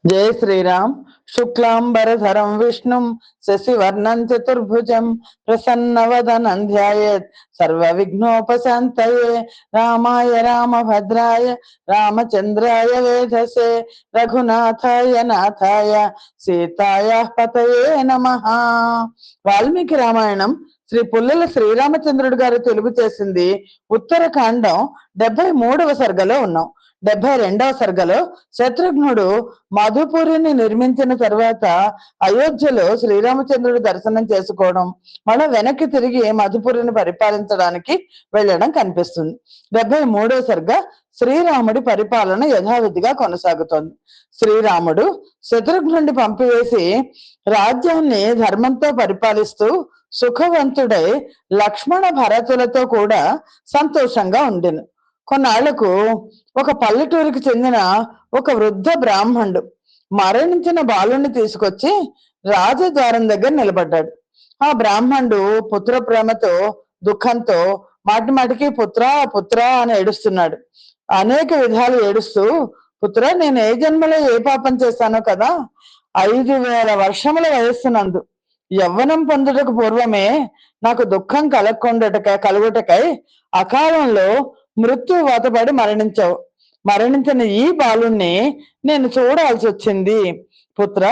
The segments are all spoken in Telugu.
जय श्रीराम। शुक्लांबरधरं विष्णुं शशिवर्णं चतुर्भुजं प्रसन्नवदनं ध्यायेत् सर्वविघ्नोपशान्तये। रामाय रामभद्राय रामचन्द्राय वेधसे रघुनाथाय नाथाय सीतायाः पतये नमः। వాల్మీకి రామాయణం శ్రీ పుల్లల శ్రీరామచంద్రుడు గారు తెలుగు చేసింది ఉత్తరకాండం 73వ సర్గలో ఉన్నాం. 72వ సర్గలో శత్రుఘ్నుడు మధుపురిని నిర్మించిన తర్వాత అయోధ్యలో శ్రీరామచంద్రుడు దర్శనం చేసుకోవడం, మళ్ళీ వెనక్కి తిరిగి మధుపురిని పరిపాలించడానికి వెళ్ళడం కనిపిస్తుంది. 73వ సర్గ శ్రీరాముడి పరిపాలన యథావిధిగా కొనసాగుతోంది. శ్రీరాముడు శత్రుఘ్నుడిని పంపివేసి రాజ్యాన్ని ధర్మంతో పరిపాలిస్తూ సుఖవంతుడై లక్ష్మణ భరతులతో కూడా సంతోషంగా ఉండెను. కొన్నాళ్లకు ఒక పల్లెటూరికి చెందిన ఒక వృద్ధ బ్రాహ్మణుడు మరణించిన బాలుని తీసుకొచ్చి రాజద్వారం దగ్గర నిలబడ్డాడు. ఆ బ్రాహ్మణుడు పుత్ర ప్రేమతో దుఃఖంతో మాటి మాటికి పుత్రా పుత్రా అని ఏడుస్తున్నాడు. అనేక విధాలు ఏడుస్తూ, పుత్ర, నేను ఏ జన్మలో ఏ పాపం చేశానో కదా, 5000 వర్షముల వయస్సునందు యవ్వనం పొందుటకు పూర్వమే నాకు దుఃఖం కలుగుటకై అకాలంలో మృత్యు వాతపడి మరణించావు. మరణించిన ఈ బాలుణ్ణి నేను చూడాల్సి వచ్చింది. పుత్ర,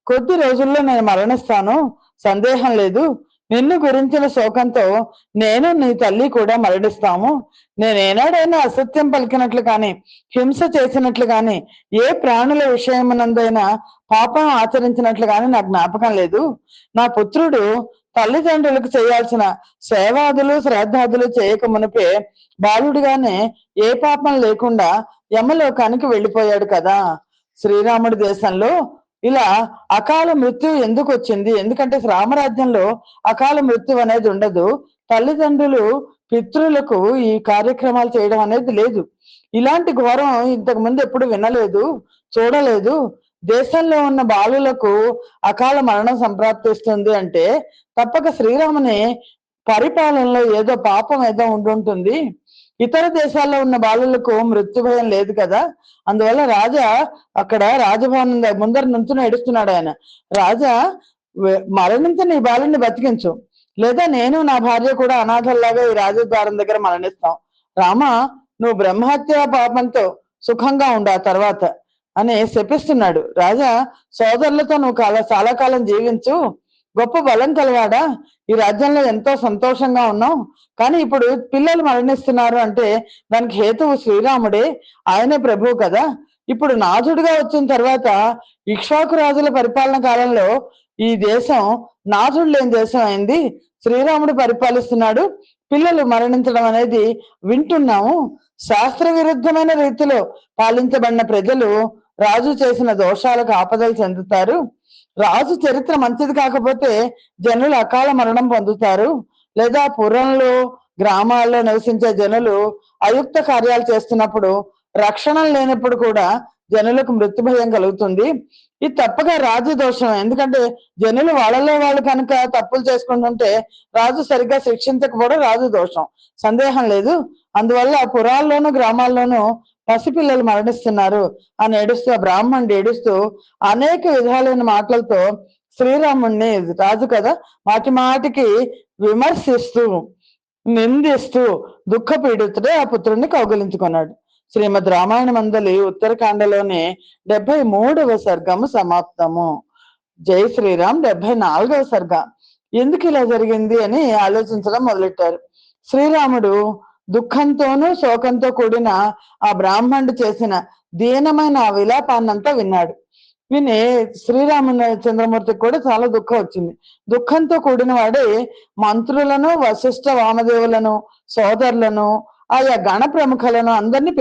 కొద్ది రోజుల్లో నేను మరణిస్తాను, సందేహం లేదు. నిన్ను గురించిన శోకంతో నేను నీ తల్లి కూడా మరణిస్తాము. నేనేనాడైనా అసత్యం పలికినట్లు కాని, హింస చేసినట్లు కాని, ఏ ప్రాణుల విషయమునందైనా పాపం ఆచరించినట్లు కాని నాకు జ్ఞాపకం లేదు. నా పుత్రుడు తల్లిదండ్రులకు చేయాల్సిన సేవాదులు శ్రాద్ధాదులు చేయక మునిపే బాలుడిగానే ఏ పాపం లేకుండా యమలోకానికి వెళ్ళిపోయాడు కదా. శ్రీరాముడి దేశంలో ఇలా అకాల మృత్యు ఎందుకు వచ్చింది? ఎందుకంటే రామరాజ్యంలో అకాల మృత్యు అనేది ఉండదు. తల్లిదండ్రులు పితృలకు ఈ కార్యక్రమాలు చేయడం అనేది లేదు. ఇలాంటి ఘోరం ఇంతకు ముందు ఎప్పుడు వినలేదు, చూడలేదు. దేశంలో ఉన్న బాలులకు అకాల మరణం సంప్రాప్తిస్తుంది అంటే తప్పక శ్రీరాముని పరిపాలనలో ఏదో పాపం ఏదో ఉండుంటుంది. ఇతర దేశాల్లో ఉన్న బాలులకు మృత్యు భయం లేదు కదా. అందువల్ల రాజా అక్కడ రాజభవనం ముందర నుంచుని ఏడుస్తున్నాడు ఆయన. రాజా, మరణించిన ఈ బాలుని బతికించు, లేదా నేను నా భార్య కూడా అనాథల్లాగా ఈ రాజద్వారం దగ్గర మరణిస్తాం. రామా, నువ్వు బ్రహ్మహత్య పాపంతో సుఖంగా ఉండు ఆ తర్వాత అని శపిస్తున్నాడు. రాజా, సోదరులతో నువ్వు చాలా కాలం జీవించు, గొప్ప బలం కలవాడా, ఈ రాజ్యంలో ఎంతో సంతోషంగా ఉన్నాం. కానీ ఇప్పుడు పిల్లలు మరణిస్తున్నారు అంటే దానికి హేతువు శ్రీరాముడే, ఆయనే ప్రభువు కదా. ఇప్పుడు నాథుడిగా వచ్చిన తర్వాత ఇక్ష్వాకు రాజుల పరిపాలన కాలంలో ఈ దేశం నాథుడు లేని దేశం అయింది. శ్రీరాముడు పరిపాలిస్తున్నాడు, పిల్లలు మరణించడం అనేది వింటున్నాము. శాస్త్ర విరుద్ధమైన రీతిలో పాలించబడిన ప్రజలు రాజు చేసిన దోషాలకు ఆపదలు చెందుతారు. రాజు చరిత్ర మంచిది కాకపోతే జనులు అకాల మరణం పొందుతారు. లేదా పురంలో గ్రామాల్లో నివసించే జనులు అయుక్త కార్యాలు చేస్తున్నప్పుడు, రక్షణ లేనప్పుడు కూడా జనులకు మృత్యు భయం కలుగుతుంది. ఇది తప్పగా రాజు దోషం. ఎందుకంటే జనులు వాళ్ళలో వాళ్ళు కనుక తప్పులు చేసుకుంటుంటే రాజు సరిగ్గా శిక్షించకపోవడం రాజు దోషం, సందేహం లేదు. అందువల్ల పురాల్లోనూ గ్రామాల్లోనూ పసిపిల్లలు మరణిస్తున్నారు అని ఏడుస్తూ, బ్రాహ్మణుడు ఏడుస్తూ అనేక విధాలైన మాటలతో శ్రీరాముణ్ణి, రాజు కదా, మాటి మాటికి విమర్శిస్తూ నిందిస్తూ దుఃఖపీడితుడే ఆ పుత్రుడిని కౌగిలించుకున్నాడు. శ్రీమద్ రామాయణ మందలి ఉత్తరకాండలోని 73వ సర్గము సమాప్తము. జై శ్రీరామ్. 74వ సర్గ. ఎందుకు ఇలా జరిగింది అని ఆలోచించడం మొదలెట్టారు. శ్రీరాముడు దుఃఖంతోనూ శోకంతో కూడిన ఆ బ్రాహ్మణుడు చేసిన దీనమైన ఆ విలాపాన్నంతా విన్నాడు. విని చంద్రమూర్తికి కూడా చాలా దుఃఖం వచ్చింది. దుఃఖంతో కూడిన వాడే మంత్రులను, వశిష్ఠ వామదేవులను, సోదరులను, ఆయా గణ ప్రముఖులను అందరినీ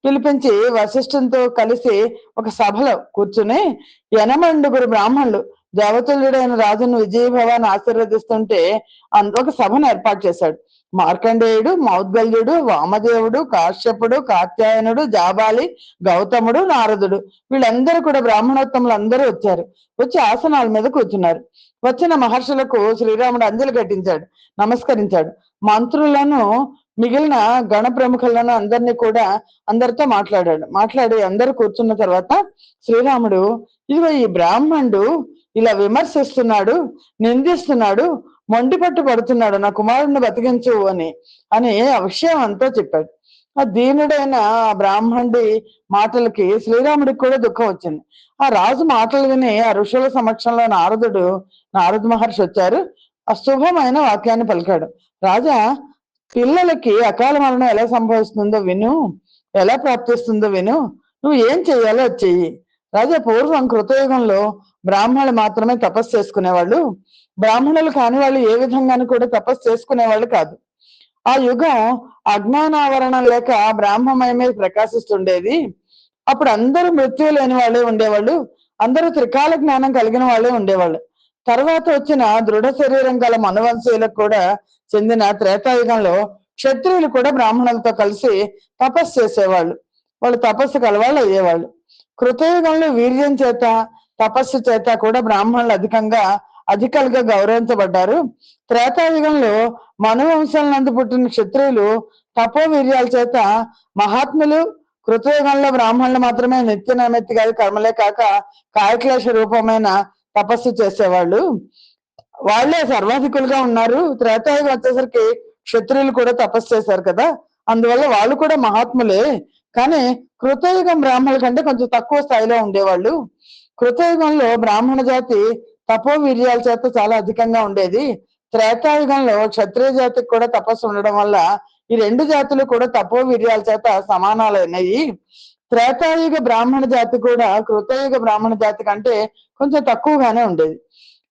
పిలిపించి వశిష్ఠంతో కలిసి ఒక సభలో కూర్చుని 80 బ్రాహ్మణులు దేవతుల్యుడైన రాజును విజయభవాన్ని ఆశీర్వదిస్తుంటే ఒక సభను ఏర్పాటు చేశాడు. మార్కండేయుడు, మౌద్గల్యుడు, వామదేవుడు, కాశ్యపుడు, కాత్యాయనుడు, జాబాలి, గౌతముడు, నారదుడు, వీళ్ళందరూ కూడా బ్రాహ్మణోత్తములు అందరూ వచ్చి ఆసనాల మీద కూర్చున్నారు. వచ్చిన మహర్షులకు శ్రీరాముడు అంజలి కట్టించాడు, నమస్కరించాడు. మంత్రులను మిగిలిన గణ ప్రముఖులను అందరినీ కూడా అందరితో మాట్లాడి అందరూ కూర్చున్న తర్వాత శ్రీరాముడు, ఇదిగో ఈ బ్రాహ్మణుడు ఇలా విమర్శిస్తున్నాడు, నిందిస్తున్నాడు, మొండి పట్టు పడుతున్నాడు, నా కుమారుడిని బతికించు అని ఆ విషయం అంతా చెప్పాడు. ఆ దీనుడైన ఆ బ్రాహ్మణుడి మాటలకి శ్రీరాముడికి కూడా దుఃఖం వచ్చింది. ఆ రాజు మాటలు విని ఆ ఋషుల సమక్షంలో నారద మహర్షి వచ్చారు. అశుభమైన వాక్యాన్ని పలికాడు. రాజా, పిల్లలకి అకాల మరణం ఎలా సంభవిస్తుందో విను, ఎలా ప్రాప్తిస్తుందో విను, నువ్వు ఏం చెయ్యాలో అది చెయ్యి. రాజా, పూర్వం కృతయుగంలో బ్రాహ్మణులు మాత్రమే తపస్సు చేసుకునేవాళ్ళు. బ్రాహ్మణులు కాని వాళ్ళు ఏ విధంగానూ కూడా తపస్సు చేసుకునేవాళ్ళు కాదు. ఆ యుగం అజ్ఞానావరణం లేక బ్రాహ్మమయమే ప్రకాశిస్తుండేది. అప్పుడు అందరూ మృత్యు లేని వాళ్ళే ఉండేవాళ్ళు, అందరూ త్రికాల జ్ఞానం కలిగిన వాళ్ళే ఉండేవాళ్ళు. తర్వాత వచ్చిన దృఢ శరీరం గల మనువంశీయులకు కూడా చెందిన త్రేతాయుగంలో క్షత్రియులు కూడా బ్రాహ్మణులతో కలిసి తపస్సు చేసేవాళ్ళు. వాళ్ళు తపస్సు కలవాళ్ళు అయ్యేవాళ్ళు. కృతయుగంలో వీర్యం చేత తపస్సు చేత కూడా బ్రాహ్మణులు అధికాలుగా గౌరవించబడ్డారు. త్రేతాయుగంలో మనువంశం నందు పుట్టిన క్షత్రియులు తపోవీర్యాల చేత మహాత్ములు. కృతయుగంలో బ్రాహ్మణులు మాత్రమే నిత్య నైమిత్తిక కర్మలే కాక కాయక్లేశ రూపమైన తపస్సు చేసేవాళ్ళు. వాళ్ళే సర్వాధికులుగా ఉన్నారు. త్రేతాయుగం వచ్చేసరికి క్షత్రియులు కూడా తపస్సు చేశారు కదా, అందువల్ల వాళ్ళు కూడా మహాత్ములే. కానీ కృతయుగం బ్రాహ్మణుల కంటే కొంచెం తక్కువ స్థాయిలో ఉండేవాళ్ళు. కృతయుగంలో బ్రాహ్మణ జాతి తపోవీర్యాల చేత చాలా అధికంగా ఉండేది. త్రేతాయుగంలో క్షత్రియ జాతికి కూడా తపస్సు ఉండడం వల్ల ఈ రెండు జాతులు కూడా తపోవీర్యాల చేత సమానాలైనవి. త్రేతాయుగ బ్రాహ్మణ జాతి కూడా కృతయుగ బ్రాహ్మణ జాతి కంటే కొంచెం తక్కువగానే ఉండేది.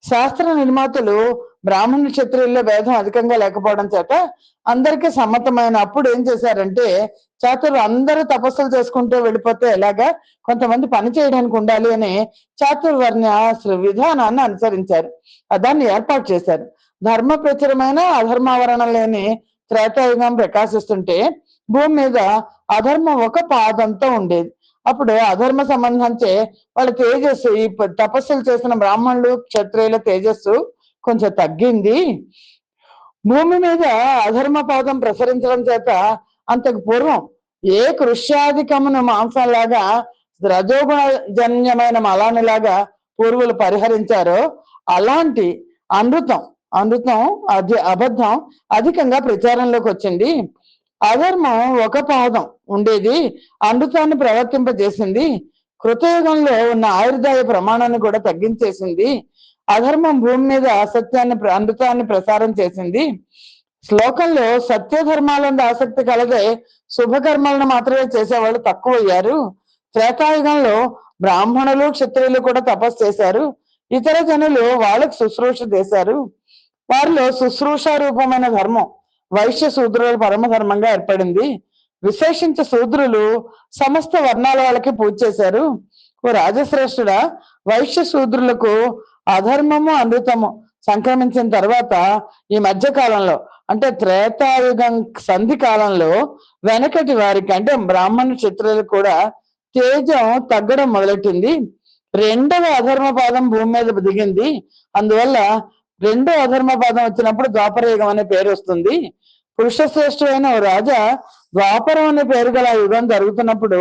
శాస్త్ర నిర్మాతలు బ్రాహ్మణ క్షత్రియుల్లో భేదం అధికంగా లేకపోవడం చేత అందరికీ సమ్మతమైన అప్పుడు ఏం చేశారంటే, చాతుర్లు అందరూ తపస్సులు చేసుకుంటూ వెళ్ళిపోతే ఎలాగా, కొంతమంది పని చేయడానికి ఉండాలి అని చాతుర్వర్ణ విధానాన్ని అనుసరించారు. దాన్ని ఏర్పాటు చేశారు. ధర్మ ప్రచురమైన అధర్మావరణం లేని త్రేతాయుగం ప్రకాశిస్తుంటే భూమి మీద అధర్మం ఒక పాదంతో ఉండేది. అప్పుడు అధర్మ సంబంధించే వాళ్ళ తేజస్సు, ఈ తపస్సులు చేసిన బ్రాహ్మణులు క్షత్రియుల తేజస్సు కొంచెం తగ్గింది. భూమి మీద అధర్మ పాదం ప్రసరించడం చేత అంతకు పూర్వం ఏ కృష్యాధికమును మాంసంలాగా రజోగుణజన్యమైన మలానిలాగా పూర్వులు పరిహరించారో అలాంటి అనృతం అబద్ధం అధికంగా ప్రచారంలోకి వచ్చింది. అధర్మం ఒక పాదం ఉండేది, అనృతాన్ని ప్రవర్తింపజేసింది. కృతయుగంలో ఉన్న ఆయుర్దాయ ప్రమాణాన్ని కూడా తగ్గించేసింది. అధర్మం భూమి మీద అనృతాన్ని ప్రసారం చేసింది. శ్లోకంలో సత్యధర్మాలందు ఆసక్తి కలదే శుభకర్మలను మాత్రమే చేసేవాళ్ళు తక్కువయ్యారు. త్రేతాయుగంలో బ్రాహ్మణులు క్షత్రియులు కూడా తపస్సు చేశారు. ఇతర జనులు వాళ్ళకు శుశ్రూష చేశారు. వారిలో శుశ్రూష రూపమైన ధర్మం వైశ్య శూద్రుల పరమ ధర్మంగా ఏర్పడింది. విశేషించి శూద్రులు సమస్త వర్ణాల వాళ్ళకి పూజ చేశారు. ఓ రాజశ్రేష్ఠుడా, వైశ్య శూద్రులకు అధర్మము అనృతము సంక్రమించిన తర్వాత ఈ మధ్య కాలంలో అంటే త్రేతాయుగం సంధి కాలంలో వెనకటి వారికి అంటే బ్రాహ్మణ క్షత్రులకు కూడా తేజం తగ్గడం మొదలెట్టింది. రెండవ అధర్మ పాదం భూమి మీద దిగింది. అందువల్ల రెండో అధర్మ పాదం వచ్చినప్పుడు ద్వాపరయుగం అనే పేరు వస్తుంది. పురుషశ్రేష్ఠుడైన ఓ రాజా, ద్వాపరం అనే పేరు గల యుగం జరుగుతున్నప్పుడు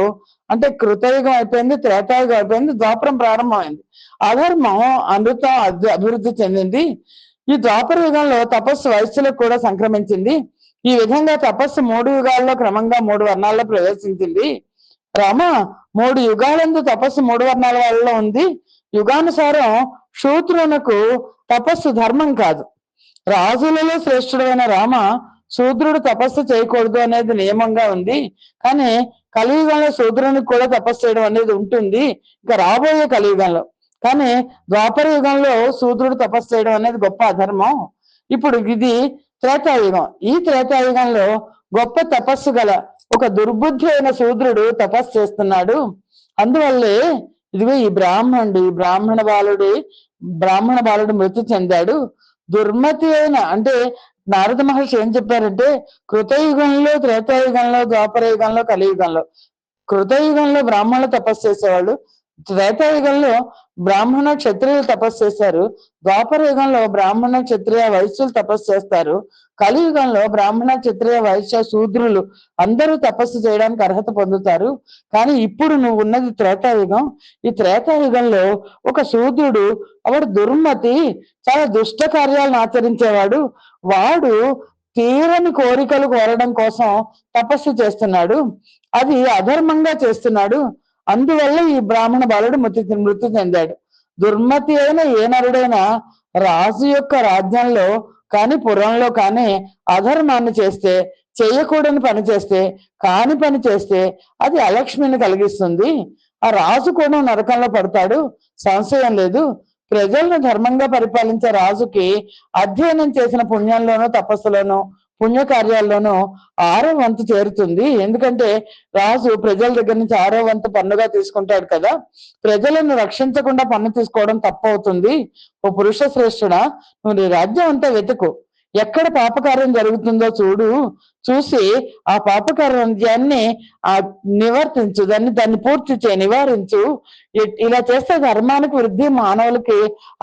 అంటే కృతయుగం అయిపోయింది, త్రేతాయుగం అయిపోయింది, ద్వాపరం ప్రారంభమైంది. అధర్మం అనృతం అభివృద్ధి చెందింది. ఈ ద్వాపర యుగంలో తపస్సు వయస్సులకు కూడా సంక్రమించింది. ఈ విధంగా తపస్సు 3 యుగాల్లో క్రమంగా 3 వర్ణాల్లో ప్రవేశించింది. రామ, 3 యుగాలందు తపస్సు 3 వర్ణాల వాళ్ళలో ఉంది. యుగానుసారం శూద్రునకు తపస్సు ధర్మం కాదు. రాజులలో శ్రేష్ఠుడైన రామ, శూద్రుడు తపస్సు చేయకూడదు అనేది నియమంగా ఉంది. కానీ కలియుగంలో శూద్రునికి కూడా తపస్సు చేయడం అనేది ఉంటుంది, ఇంకా రాబోయే కలియుగంలో. కానీ ద్వాపర యుగంలో శూద్రుడు తపస్సు చేయడం అనేది గొప్ప అధర్మం. ఇప్పుడు ఇది త్రేతాయుగం. ఈ త్రేతాయుగంలో గొప్ప తపస్సు గల ఒక దుర్బుద్ధి అయిన శూద్రుడు తపస్సు చేస్తున్నాడు. అందువల్లే ఇదిగో ఈ బ్రాహ్మణ బాలుడు మృతి చెందాడు. దుర్మతి అయిన అంటే నారద మహర్షి ఏం చెప్పారంటే, కృతయుగంలో, త్రేతాయుగంలో, ద్వాపర యుగంలో, కలియుగంలో కృతయుగంలో బ్రాహ్మణులు తపస్సు చేసేవాళ్ళు, త్రేతాయుగంలో బ్రాహ్మణ క్షత్రియులు తపస్సు చేశారు. ద్వాపర యుగంలో బ్రాహ్మణ క్షత్రియ వైశ్యులు తపస్సు చేస్తారు. కలియుగంలో బ్రాహ్మణ క్షత్రియ వైశ్య శూద్రులు అందరూ తపస్సు చేయడానికి అర్హత పొందుతారు. కానీ ఇప్పుడు నువ్వు ఉన్నది త్రేతాయుగం. ఈ త్రేతాయుగంలో ఒక శూద్రుడు, వాడు దుర్మతి, చాలా దుష్ట కార్యాలను ఆచరించేవాడు. వాడు తీరని కోరికలు కోరడం కోసం తపస్సు చేస్తున్నాడు. అది అధర్మంగా చేస్తున్నాడు. అందువల్ల ఈ బ్రాహ్మణ బాలుడు మృతి చెందాడు. దుర్మతి అయిన ఏ నరుడైనా రాజు యొక్క రాజ్యంలో కానీ పురంలో కానీ అధర్మాన్ని చేస్తే, చేయకూడని పని చేస్తే, కాని పని చేస్తే అది అలక్ష్మిని కలిగిస్తుంది. ఆ రాజు కూడా నరకంలో పడతాడు, సంశయం లేదు. ప్రజలను ధర్మంగా పరిపాలించే రాజుకి అధ్యయనం చేసిన పుణ్యంలోనూ తపస్సులోనూ పుణ్యకార్యాల్లోనూ 6వ వంతు చేరుతుంది. ఎందుకంటే రాజు ప్రజల దగ్గర నుంచి 6వ వంతు పన్నుగా తీసుకుంటాడు కదా. ప్రజలను రక్షించకుండా పన్ను తీసుకోవడం తప్పవుతుంది. ఓ పురుష శ్రేష్ఠుడా, నువ్వు నీ రాజ్యం అంతా వెతుకు, ఎక్కడ పాపకార్యం జరుగుతుందో చూసి ఆ పాపకార్యాన్ని నివర్తించు, దాన్ని పూర్తి నివారించు. ఇలా చేస్తే ధర్మానికి వృద్ధి, మానవులకి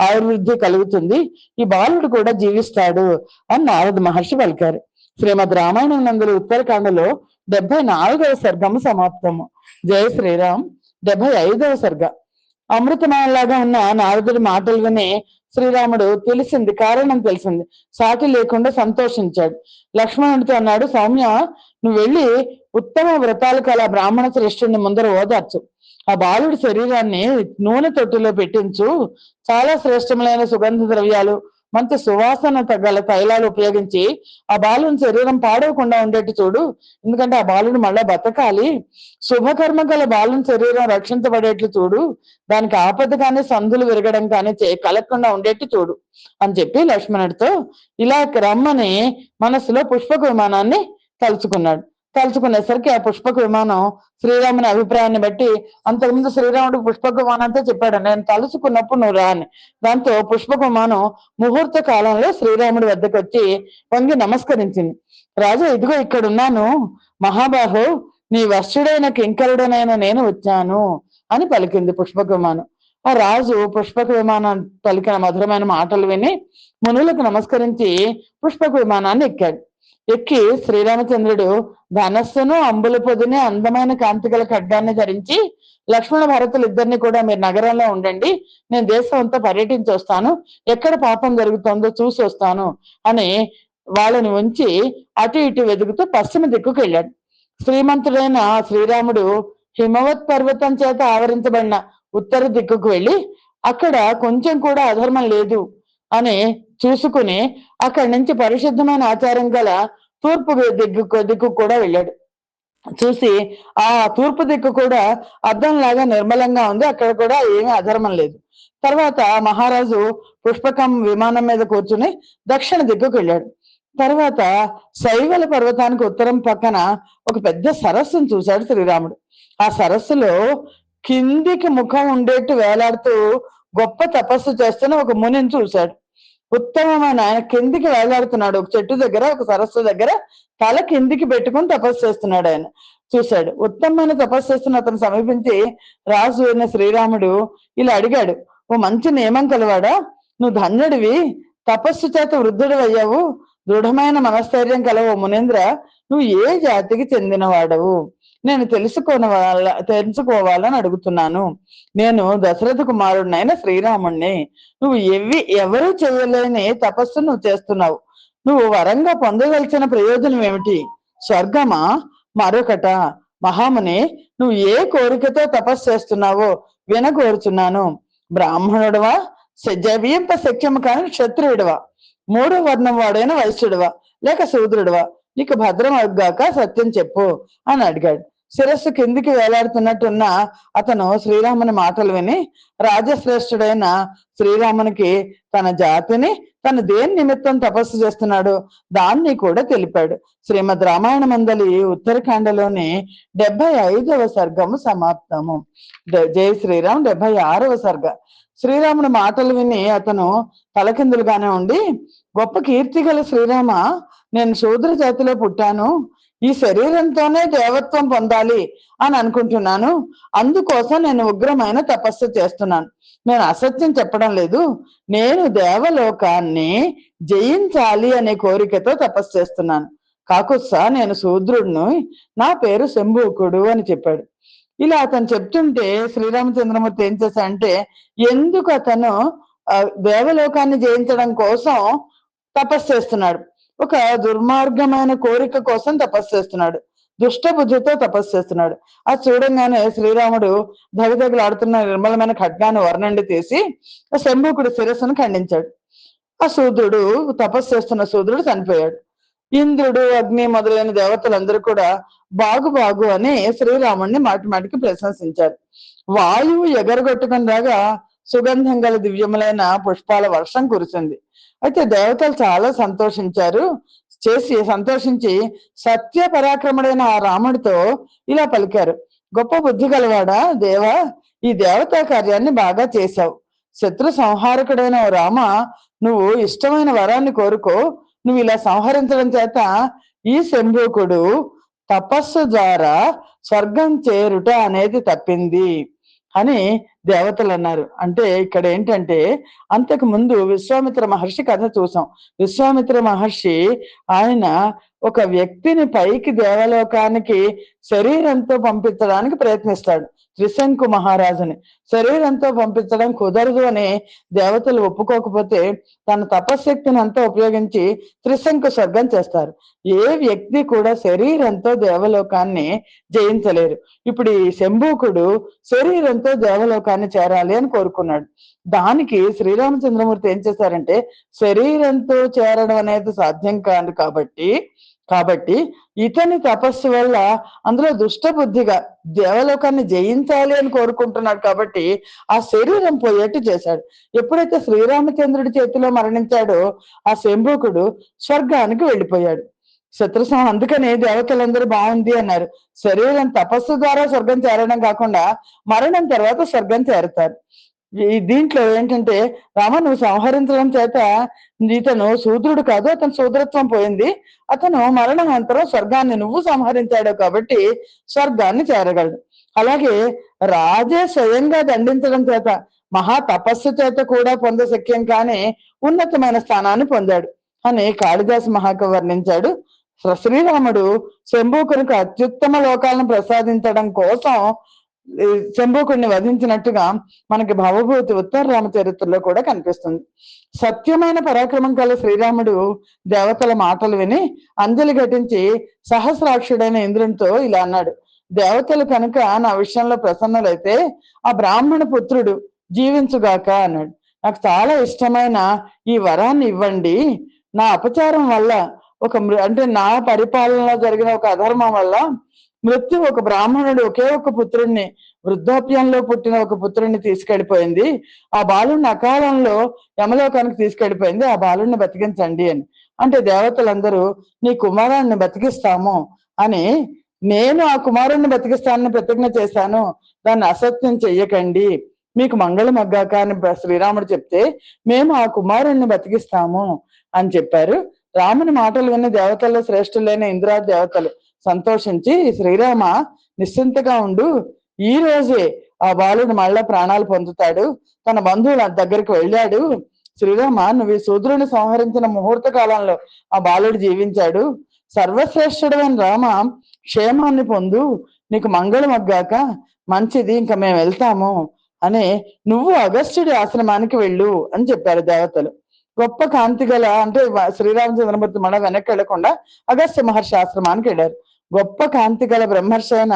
ఆయుర్వృద్ధి కలుగుతుంది. ఈ బాలుడు కూడా జీవిస్తాడు అని నారద మహర్షి పలికారు. శ్రీమద్ రామాయణం నందుల ఉత్తరకాండలో 74వ సర్గము సమాప్తము. జయ శ్రీరామ్. 75వ సర్గ. అమృతమాలలాగా ఉన్న నారదుడి మాటలు విని శ్రీరాముడు కారణం తెలిసింది, సాటి లేకుండా సంతోషించాడు. లక్ష్మణుడితో అన్నాడు, సౌమ్య, నువ్వు వెళ్ళి ఉత్తమ వ్రతాలు కల బ్రాహ్మణ శ్రేష్ఠుడిని ముందర ఓదార్చు. ఆ బాలుడి శరీరాన్ని నూనె తొట్టిలో పెట్టించు. చాలా శ్రేష్టములైన సుగంధ ద్రవ్యాలు, మంచి సువాసన గల తైలాలు ఉపయోగించి ఆ బాలుని శరీరం పాడవకుండా ఉండేట్టు చూడు. ఎందుకంటే ఆ బాలుడు మళ్ళా బతకాలి. శుభకర్మ గల బాలుని శరీరం రక్షించబడేట్లు చూడు. దానికి ఆపద కానీ సందులు విరగడం కానీ కలగకుండా ఉండేట్టు చూడు అని చెప్పి లక్ష్మణుడితో ఇలా రమ్మని మనసులో పుష్పక విమానాన్ని తలుచుకునేసరికి ఆ పుష్పక విమానం శ్రీరాముని అభిప్రాయాన్ని బట్టి, అంతకుముందు శ్రీరాముడు పుష్పక విమానంతో చెప్పాడు, నేను తలుచుకున్నప్పుడు నువ్వు రా అని. దాంతో పుష్పక విమానం ముహూర్త కాలంలో శ్రీరాముడి వద్దకు వచ్చి వంగి నమస్కరించింది. రాజా, ఇదిగో ఇక్కడున్నాను. మహాబాహు, నీ వశ్యుడైన కింకరుడనైన నేను వచ్చాను అని పలికింది పుష్పక విమానం. ఆ రాజు పుష్పక విమానం పలికిన మధురమైన మాటలు విని మునులకు నమస్కరించి పుష్పక విమానాన్ని ఎక్కి శ్రీరామచంద్రుడు ధనస్సును, అంబుల పొదిని, అందమైన కాంతిగల ఖడ్గాన్ని ధరించి లక్ష్మణ భరతులు ఇద్దరిని కూడా మీరు నగరంలో ఉండండి, నేను దేశం అంతా పర్యటించి వస్తాను, ఎక్కడ పాపం జరుగుతుందో చూసి వస్తాను అని వాళ్ళని ఉంచి అటు ఇటు వెతుకుతూ పశ్చిమ దిక్కుకు వెళ్ళాడు. శ్రీమంతుడైన శ్రీరాముడు హిమవత్ పర్వతం చేత ఆవరించబడిన ఉత్తర దిక్కుకు వెళ్ళి అక్కడ కొంచెం కూడా అధర్మం లేదు అని చూసుకుని అక్కడి నుంచి పరిశుద్ధమైన ఆచారం గల తూర్పు దిక్కు కూడా వెళ్ళాడు. చూసి ఆ తూర్పు దిక్కు కూడా అద్దంలాగా నిర్మలంగా ఉంది, అక్కడ కూడా ఏమీ అధర్మం లేదు. తర్వాత మహారాజు పుష్పకం విమానం మీద కూర్చుని దక్షిణ దిక్కుకు వెళ్ళాడు. తర్వాత శైవల పర్వతానికి ఉత్తరం పక్కన ఒక పెద్ద సరస్సును చూశాడు శ్రీరాముడు. ఆ సరస్సులో కిందికి ముఖం ఉండేట్టు వేలాడుతూ గొప్ప తపస్సు చేస్తున్న ఒక మునిని చూశాడు. ఉత్తమమైన ఆయన కిందికి వేలాడుతున్నాడు. ఒక చెట్టు దగ్గర, ఒక సరస్సు దగ్గర తల కిందికి పెట్టుకుని తపస్సు చేస్తున్నాడు. ఆయన చూశాడు. ఉత్తమమైన తపస్సు చేస్తున్న అతను సమీపించి రాజు అయిన శ్రీరాముడు ఇలా అడిగాడు, ఓ మంచి నియమం కలవాడా, నువ్వు ధన్యుడివి, తపస్సు చేత వృద్ధుడు అయ్యావు, దృఢమైన మనస్థైర్యం కలవు మునేంద్ర, నువ్వు ఏ జాతికి చెందినవాడవు నేను తెలుసుకోవాలని అడుగుతున్నాను. నేను దశరథ కుమారుడినైన శ్రీరాముణ్ణి. నువ్వు ఎవరు చేయలేని తపస్సు నువ్వు చేస్తున్నావు. నువ్వు వరంగా పొందవలసిన ప్రయోజనం ఏమిటి? స్వర్గమా, మరొకట? మహాముని, నువ్వు ఏ కోరికతో తపస్సు చేస్తున్నావో వినగోరుచున్నాను. బ్రాహ్మణుడవా, జవింప శక్యము కాని క్షత్రియుడివా, 3వ వర్ణం వాడైన వైశ్యుడివా, లేక శూద్రుడివా? నీకు భద్రం అగ్గాక సత్యం చెప్పు అని అడిగాడు. శిరస్సు కిందికి వేలాడుతున్నట్టున్న అతను శ్రీరాముని మాటలు విని రాజశ్రేష్ఠుడైన శ్రీరామునికి తన జాతిని, తను దేని నిమిత్తం తపస్సు చేస్తున్నాడు దాన్ని కూడా తెలిపాడు. శ్రీమద్ రామాయణ మందలి ఉత్తరకాండలోని 75వ సర్గము సమాప్తము. జై శ్రీరామ్. 76వ సర్గ. శ్రీరాముని మాటలు విని అతను తలకిందులుగానే ఉండి, గొప్ప కీర్తి గల శ్రీరామ, నేను శూద్ర జాతిలో పుట్టాను, ఈ శరీరంతోనే దేవత్వం పొందాలి అని అనుకుంటున్నాను. అందుకోసం నేను ఉగ్రమైన తపస్సు చేస్తున్నాను. నేను అసత్యం చెప్పడం లేదు. నేను దేవలోకాన్ని జయించాలి అనే కోరికతో తపస్సు చేస్తున్నాను. కాకుత్సా నేను శూద్రుడిని, నా పేరు శంభూకుడు అని చెప్పాడు. ఇలా అతను చెప్తుంటే శ్రీరామచంద్రమూర్తి ఏం చేశాడంటే, ఎందుకు అతను దేవలోకాన్ని జయించడం కోసం తపస్సు చేస్తున్నాడు, ఒక దుర్మార్గమైన కోరిక కోసం తపస్సు చేస్తున్నాడు, దుష్ట బుద్ధితో తపస్సు చేస్తున్నాడు. అది చూడంగానే శ్రీరాముడు దగదగలాడుతున్న నిర్మలమైన ఖడ్గాన్ని వర్ణండి తీసి శంభూకుడి శిరస్సును ఖండించాడు. ఆ శూద్రుడు, తపస్సు చేస్తున్న శూద్రుడు చనిపోయాడు. ఇంద్రుడు, అగ్ని మొదలైన దేవతలందరూ కూడా బాగు బాగు అని శ్రీరాముడిని మాటి మాటికి ప్రశంసించారు. వాయువు ఎగరగొట్టుకుని రాగా సుగంధం గల దివ్యములైన పుష్పాల వర్షం కురిసింది. అయితే దేవతలు చాలా సంతోషించి సత్య పరాక్రముడైన ఆ రాముడితో ఇలా పలికారు: గొప్ప బుద్ధి గలవాడా దేవా, ఈ దేవతా కార్యాన్ని బాగా చేశావు. శత్రు సంహారకుడైన రామ, నువ్వు ఇష్టమైన వరాన్ని కోరుకో. నువ్వు ఇలా సంహరించడం చేత ఈ శంభూకుడు తపస్సు ద్వారా స్వర్గం చేరుట అనేది తప్పింది అని దేవతలు అన్నారు. అంటే ఇక్కడ ఏంటంటే, అంతకు ముందు విశ్వామిత్ర మహర్షి కథ చూసాం. విశ్వామిత్ర మహర్షి ఆయన ఒక వ్యక్తిని పైకి దేవలోకానికి శరీరంతో పంపించడానికి ప్రయత్నిస్తాడు. త్రిశంకు మహారాజుని శరీరంతో పంపించడం కుదరదు అని దేవతలు ఒప్పుకోకపోతే తన తపశక్తిని అంతా ఉపయోగించి త్రిశంకు స్వర్గం చేస్తారు. ఏ వ్యక్తి కూడా శరీరంతో దేవలోకాన్ని జయించలేరు. ఇప్పుడు ఈ శంభూకుడు శరీరంతో దేవలోకాన్ని చేరాలి అని కోరుకున్నాడు. దానికి శ్రీరామచంద్రమూర్తి ఏం చేశారంటే, శరీరంతో చేరడం అనేది సాధ్యం కాదు కాబట్టి ఇతని తపస్సు వల్ల అందులో దుష్ట బుద్ధిగా దేవలోకాన్ని జయించాలి అని కోరుకుంటున్నాడు కాబట్టి ఆ శరీరం పోయేట్టు చేశాడు. ఎప్పుడైతే శ్రీరామచంద్రుడి చేతిలో మరణించాడో ఆ శంభూకుడు స్వర్గానికి వెళ్ళిపోయాడు. అందుకని దేవతలందరూ బాగుంది అన్నారు. శరీరం తపస్సు ద్వారా స్వర్గం చేరడం కాకుండా మరణం తర్వాత స్వర్గం చేరుతారు. దీంట్లో ఏంటంటే, రామ నువ్వు సంహరించడం చేత ఇతను శూద్రుడు కాదు, అతను శూద్రత్వం పోయింది. అతను మరణానంతరం స్వర్గాన్ని నువ్వు సంహరించాడు కాబట్టి స్వర్గాన్ని చేరగలడు. అలాగే రాజే స్వయంగా దండించడం చేత, మహా తపస్సు చేత కూడా పొందశక్యం కానీ ఉన్నతమైన స్థానాన్ని పొందాడు అని కాళిదాసు మహాకవి వర్ణించాడు. శ్రీరాముడు శంభూకునికి అత్యుత్తమ లోకాలను ప్రసాదించడం కోసం శంభూకుడిని వధించినట్టుగా మనకి భవభూతి ఉత్తర రామచరిత్రలో కూడా కనిపిస్తుంది. సత్యమైన పరాక్రమం కల శ్రీరాముడు దేవతల మాటలు విని అంజలి ఘటించి సహస్రాక్షుడైన ఇంద్రునితో ఇలా అన్నాడు: దేవతలు కనుక నా విషయంలో ప్రసన్నులైతే ఆ బ్రాహ్మణ పుత్రుడు జీవించుగాక అన్నాడు. నాకు చాలా ఇష్టమైన ఈ వరాన్ని ఇవ్వండి. నా అపచారం వల్ల అంటే నా పరిపాలనలో జరిగిన ఒక అధర్మం వల్ల మృత్యు ఒక బ్రాహ్మణుడు ఒకే ఒక పుత్రుడిని, వృద్ధాప్యంలో పుట్టిన ఒక పుత్రుడిని తీసుకెళ్ళిపోయింది. ఆ బాలుడిని అకాలంలో యమలోకానికి తీసుకెళ్ళిపోయింది. ఆ బాలుడిని బతికించండి అని అంటే దేవతలందరూ నీ కుమారాన్ని బతికిస్తాము అని, నేను ఆ కుమారుణ్ణి బతికిస్తానని ప్రతిజ్ఞ చేశాను, దాన్ని అసత్యం చెయ్యకండి, మీకు మంగళం మగ్గాక అని శ్రీరాముడు చెప్తే మేము ఆ కుమారుణ్ణి బతికిస్తాము అని చెప్పారు. రాముని మాటలు విని దేవతల్లో శ్రేష్ఠులైన ఇంద్రాది దేవతలు సంతోషించి, శ్రీరామ నిశ్చింతగా ఉండు, ఈ రోజే ఆ బాలుడు మళ్ళా ప్రాణాలు పొందుతాడు, తన బంధువుల దగ్గరికి వెళ్ళాడు. శ్రీరామ నువ్వు ఈ శూద్రుని సంహరించిన ముహూర్త కాలంలో ఆ బాలుడు జీవించాడు. సర్వశ్రేష్ఠుడైన రామ క్షేమాన్ని పొందు, నీకు మంగళం మగ్గాక మంచిది, ఇంకా మేము వెళ్తాము అని నువ్వు అగస్త్యుడి ఆశ్రమానికి వెళ్ళు అని చెప్పారు దేవతలు. గొప్ప కాంతి గల అంటే శ్రీరామచంద్రమూర్తి మన వెనక్కి వెళ్లకుండా అగస్త్య మహర్షి ఆశ్రమానికి వెళ్ళారు. గొప్ప కాంతి గల బ్రహ్మర్షి అయిన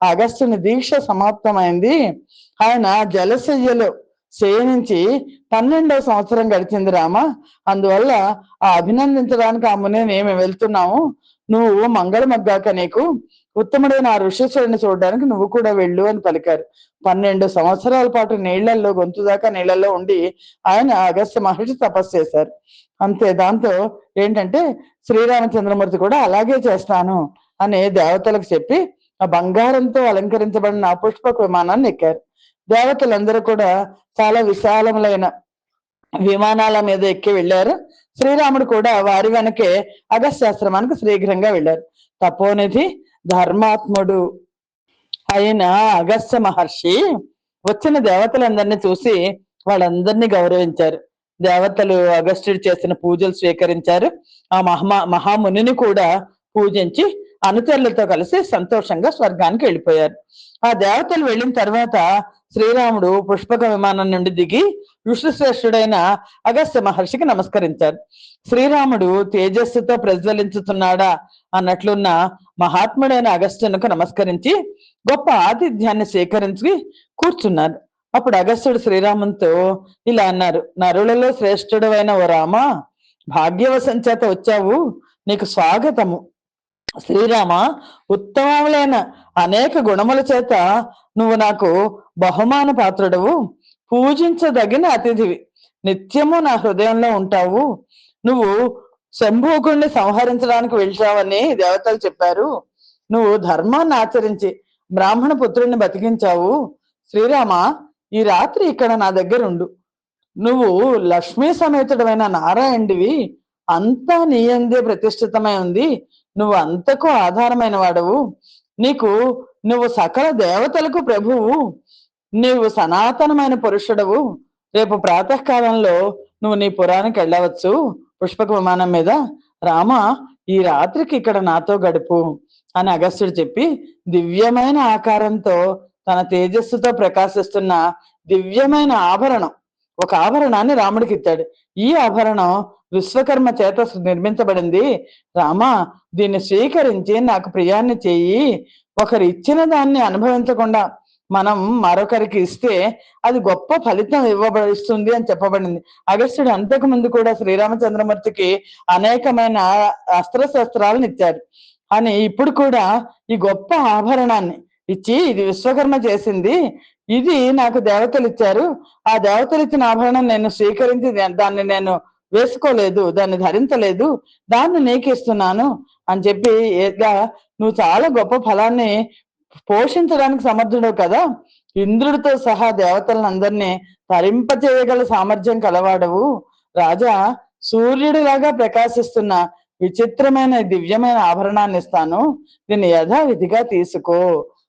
అగస్త్యుని దీక్ష సమాప్తమైంది. ఆయన జలశయ్యలో శయనించి 12వ సంవత్సరం గడిచింది రామ. అందువల్ల ఆ అభినందించడానికి ఆ ముని మేము వెళ్తున్నాము, నువ్వు మంగళమగ్గాక నీకు ఉత్తముడైన ఆ ఋషీశ్వరుని చూడడానికి నువ్వు కూడా వెళ్ళు అని పలికారు. 12 సంవత్సరాల పాటు నీళ్లలో, గొంతు దాకా నీళ్లలో ఉండి ఆయన అగస్త్య మహర్షి తపస్సు చేశారు. అంతే. దాంతో ఏంటంటే శ్రీరామచంద్రమూర్తి కూడా అలాగే చేస్తాను అని దేవతలకు చెప్పి ఆ బంగారంతో అలంకరించబడిన ఆ పుష్పక విమానాన్ని ఎక్కారు. దేవతలందరూ కూడా చాలా విశాలములైన విమానాల మీద ఎక్కి వెళ్ళారు. శ్రీరాముడు కూడా వారి వెనకే అగస్త్యాశ్రమానికి శీఘ్రంగా వెళ్ళారు. తపోనిధి ధర్మాత్ముడు అయిన అగస్త్య మహర్షి వచ్చిన దేవతలందరినీ చూసి వాళ్ళందరినీ గౌరవించారు. దేవతలు అగస్త్యుడు చేసిన పూజలు స్వీకరించారు. ఆ మహామునిని కూడా పూజించి అనుచరులతో కలిసి సంతోషంగా స్వర్గానికి వెళ్ళిపోయారు. ఆ దేవతలు వెళ్ళిన తర్వాత శ్రీరాముడు పుష్పక విమానం నుండి దిగి ఋషిశ్రేష్ఠుడైన అగస్త్య మహర్షికి నమస్కరించారు. శ్రీరాముడు తేజస్సుతో ప్రజ్వలించుతున్నాడా అన్నట్లున్న మహాత్ముడైన అగస్త్యునికి నమస్కరించి గొప్ప ఆతిథ్యాన్ని స్వీకరించి కూర్చున్నారు. అప్పుడు అగస్త్యుడు శ్రీరామునితో ఇలా అన్నారు: నరులలో శ్రేష్ఠుడు అయిన ఓ రామ, భాగ్యవశం చేత వచ్చావు, నీకు స్వాగతము. శ్రీరామ, ఉత్తమములైన అనేక గుణముల చేత నువ్వు నాకు బహుమాన పాత్రుడవు, పూజించదగిన అతిథివి, నిత్యము నా హృదయంలో ఉంటావు. నువ్వు శంభూకుణ్ణి సంహరించడానికి వెళ్తావని దేవతలు చెప్పారు. నువ్వు ధర్మాన్ని ఆచరించి బ్రాహ్మణ పుత్రుడిని బతికించావు. శ్రీరామ, ఈ రాత్రి ఇక్కడ నా దగ్గర ఉండు. నువ్వు లక్ష్మీ సమేతుడమైన నారాయణుడివి, అంతా నీ అందే ప్రతిష్ఠితమై ఉంది. నువ్వు అంతకు ఆధారమైన వాడవు. నువ్వు సకల దేవతలకు ప్రభువు. నీవు సనాతనమైన పురుషుడవు. రేపు ప్రాతకాలంలో నువ్వు నీ పురానికి వెళ్ళవచ్చు పుష్పక విమానం మీద. రామ, ఈ రాత్రికి ఇక్కడ నాతో గడుపు అని అగస్త్యుడు చెప్పి దివ్యమైన ఆకారంతో తన తేజస్సుతో ప్రకాశిస్తున్న దివ్యమైన ఆభరణం, ఒక ఆభరణాన్ని రాముడికి ఇచ్చాడు. ఈ ఆభరణం విశ్వకర్మ చేత నిర్మించబడింది. రామ, దీన్ని స్వీకరించి నాకు ప్రియాన్ని చెయ్యి. ఒకరు ఇచ్చిన దాన్ని అనుభవించకుండా మనం మరొకరికి ఇస్తే అది గొప్ప ఫలితం ఇవ్వబడిస్తుంది అని చెప్పబడింది. అగస్త్యుడు అంతకు ముందు కూడా శ్రీరామచంద్రమూర్తికి అనేకమైన అస్త్రశస్త్రాలను ఇచ్చాడు. అని ఇప్పుడు కూడా ఈ గొప్ప ఆభరణాన్ని ఇచ్చి, ఇది విశ్వకర్మ చేసింది, ఇది నాకు దేవతలు ఇచ్చారు, ఆ దేవతలు ఇచ్చిన ఆభరణం నేను స్వీకరించి దాన్ని నేను వేసుకోలేదు, దాన్ని ధరించలేదు, దాన్ని నీకు ఇస్తున్నాను అని చెప్పి, నువ్వు చాలా గొప్ప ఫలాన్ని పోషించడానికి సమర్థుడు కదా, ఇంద్రుడితో సహా దేవతలను అందరినీ తరింపచేయగల సామర్థ్యం కలవాడవు. రాజా, సూర్యుడిలాగా ప్రకాశిస్తున్న విచిత్రమైన దివ్యమైన ఆభరణాన్ని ఇస్తాను, దీన్ని యథావిధిగా తీసుకో